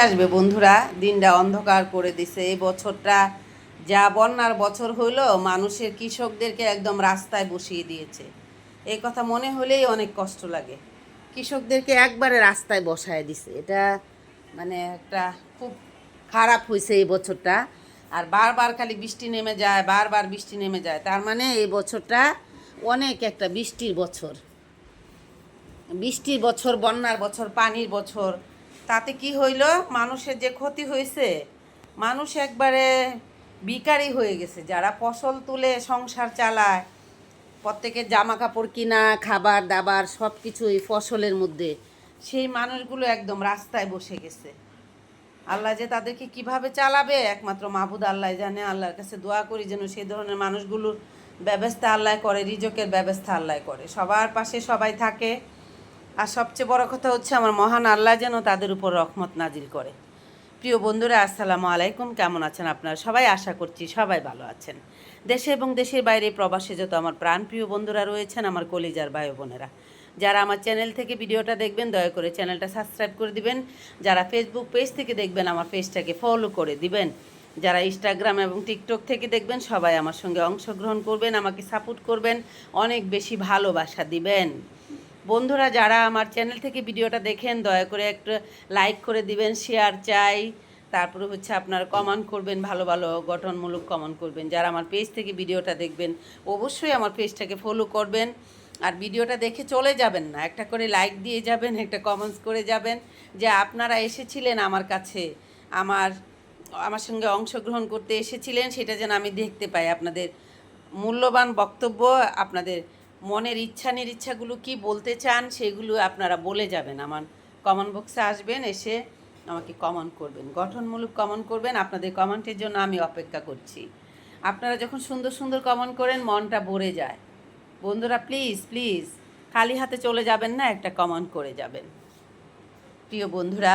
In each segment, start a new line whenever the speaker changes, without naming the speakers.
আসবে বন্ধুরা, দিনটা অন্ধকার করে দিছে। এই বছরটা যা বন্যার বছর হইলো, মানুষের কৃষকদেরকে একদম রাস্তায় বসিয়ে দিয়েছে। এই কথা মনে হলেই অনেক কষ্ট লাগে। কৃষকদেরকে একবারে রাস্তায় বসায় দিছে, এটা মানে একটা খুব খারাপ হয়েছে এই বছরটা। আর বারবার খালি বৃষ্টি নেমে যায়, বারবার বৃষ্টি নেমে যায়, তার মানে এই বছরটা অনেক একটা বৃষ্টির বছর। বৃষ্টির বছর, বন্যার বছর, পানির বছর। তাতে কি হইল, মানুষের যে ক্ষতি হয়েছে, মানুষ একবারে ভিখারি হয়ে গেছে। যারা ফসল তুলে সংসার চালায়, প্রত্যেকের জামা কাপড় কিনা, খাবার দাবার সব কিছু এই ফসলের মধ্যে, সেই মানুষগুলো একদম রাস্তায় বসে গেছে। আল্লাহ যে তাদেরকে কিভাবে চালাবে একমাত্র মাহবুদ আল্লাহ জানে। আল্লাহর কাছে দোয়া করি যেন সেই ধরনের মানুষগুলোর ব্যবস্থা আল্লাহ করে, রিজকের ব্যবস্থা আল্লাহ করে, সবার পাশে সবাই থাকে। আর সবচেয়ে বড় কথা হচ্ছে আমার মহান আল্লাহ যেন তাদের উপর রহমত নাজিল করে। প্রিয় বন্ধুরা, আসসালামু আলাইকুম। কেমন আছেন আপনারা সবাই? আশা করছি সবাই ভালো আছেন। দেশে এবং দেশের বাইরে প্রবাসে যত আমার প্রাণপ্রিয় বন্ধুরা রয়েছেন, আমার কলিজার ভাই বোনেরা, যারা আমার চ্যানেল থেকে ভিডিওটা দেখবেন দয়া করে চ্যানেলটা সাবস্ক্রাইব করে দিবেন। যারা ফেসবুক পেজ থেকে দেখবেন আমার পেজটাকে ফলো করে দিবেন। যারা ইনস্টাগ্রাম এবং টিকটক থেকে দেখবেন সবাই আমার সঙ্গে অংশগ্রহণ করবেন, আমাকে সাপোর্ট করবেন, অনেক বেশি ভালোবাসা দিবেন। বন্ধুরা, যারা আমার চ্যানেল থেকে ভিডিওটা দেখেন দয়া করে একটু লাইক করে দিবেন, শেয়ার চাই। তারপরে হচ্ছে আপনারা কমেন্ট করবেন, ভালো ভালো গঠনমূলক কমেন্ট করবেন। যারা আমার পেজ থেকে ভিডিওটা দেখবেন অবশ্যই আমার পেজটাকে ফলো করবেন। আর ভিডিওটা দেখে চলে যাবেন না, একটা করে লাইক দিয়ে যাবেন, একটা কমেন্টস করে যাবেন যে আপনারা এসেছিলেন আমার কাছে, আমার আমার সঙ্গে অংশগ্রহণ করতে এসেছিলেন, সেটা যেন আমি দেখতে পাই। আপনাদের মূল্যবান বক্তব্য, আপনাদের মনের ইচ্ছা নিরিচ্ছাগুলো কি বলতে চান সেগুলো আপনারা বলে যাবেন। আমার কমেন্ট বক্সে আসবেন, এসে আমাকে কমেন্ট করবেন, গঠনমূলক কমেন্ট করবেন। আপনাদের কমেন্টের জন্য আমি অপেক্ষা করছি। আপনারা যখন সুন্দর সুন্দর কমেন্ট করেন মনটা ভরে যায়। বন্ধুরা, প্লিজ প্লিজ খালি হাতে চলে যাবেন না, একটা কমেন্ট করে যাবেন। প্রিয় বন্ধুরা,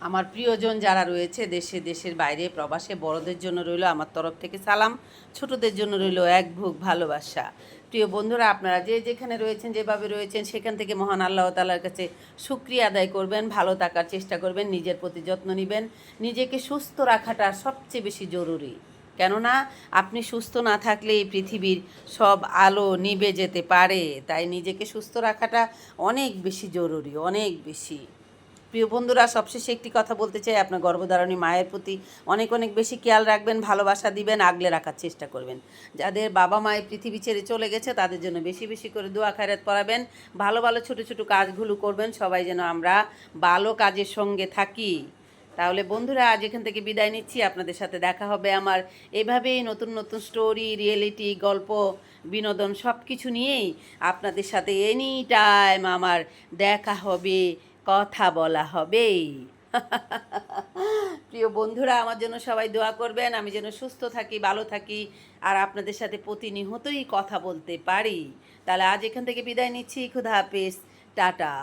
আমার প্রিয়জন যারা রয়েছে দেশে, দেশের বাইরে, প্রবাসে, বড়দের জন্য রইল আমার তরফ থেকে সালাম, ছোটদের জন্য রইল এক বুক ভালোবাসা। প্রিয় বন্ধুরা, আপনারা যে যেখানে রয়েছেন, যেভাবে রয়েছেন, সেখান থেকে মহান আল্লাহ তাআলার কাছে শুকরিয়া আদায় করবেন, ভালো থাকার চেষ্টা করবেন, নিজের প্রতি যত্ন নেবেন। নিজেকে সুস্থ রাখাটা সবচেয়ে বেশি জরুরি। কেননা আপনি সুস্থ না থাকলে এই পৃথিবীর সব আলো নিভে যেতে পারে। তাই নিজেকে সুস্থ রাখাটা অনেক বেশি জরুরি, অনেক বেশি। প্রিয় বন্ধুরা, সবশেষে একটি কথা বলতে চাই, আপনার গর্ভধারণী মায়ের প্রতি অনেক অনেক বেশি খেয়াল রাখবেন, ভালোবাসা দিবেন, আগলে রাখার চেষ্টা করবেন। যাদের বাবা মায়ের পৃথিবী ছেড়ে চলে গেছে তাদের জন্য বেশি বেশি করে দোয়া খায়রাত পড়াবেন, ভালো ভালো ছোটো ছোটো কাজগুলো করবেন, সবাই যেন আমরা ভালো কাজের সঙ্গে থাকি। তাহলে বন্ধুরা, আজ এখান থেকে বিদায় নিচ্ছি। আপনাদের সাথে দেখা হবে আমার এভাবেই নতুন নতুন স্টোরি, রিয়েলিটি, গল্প, বিনোদন সব কিছু নিয়েই আপনাদের সাথে এনি টাইম আমার দেখা হবে, কথা বলা হবে। প্রিয় বন্ধুরা, আমার জন্য সবাই দোয়া করবেন, আমি যেন সুস্থ থাকি, ভালো থাকি, আর আপনাদের সাথে প্রতিনিয়তই কথা বলতে পারি। তাহলে আজ এখান থেকে বিদায় নিচ্ছি। খুদা হাফেজ, টাটা।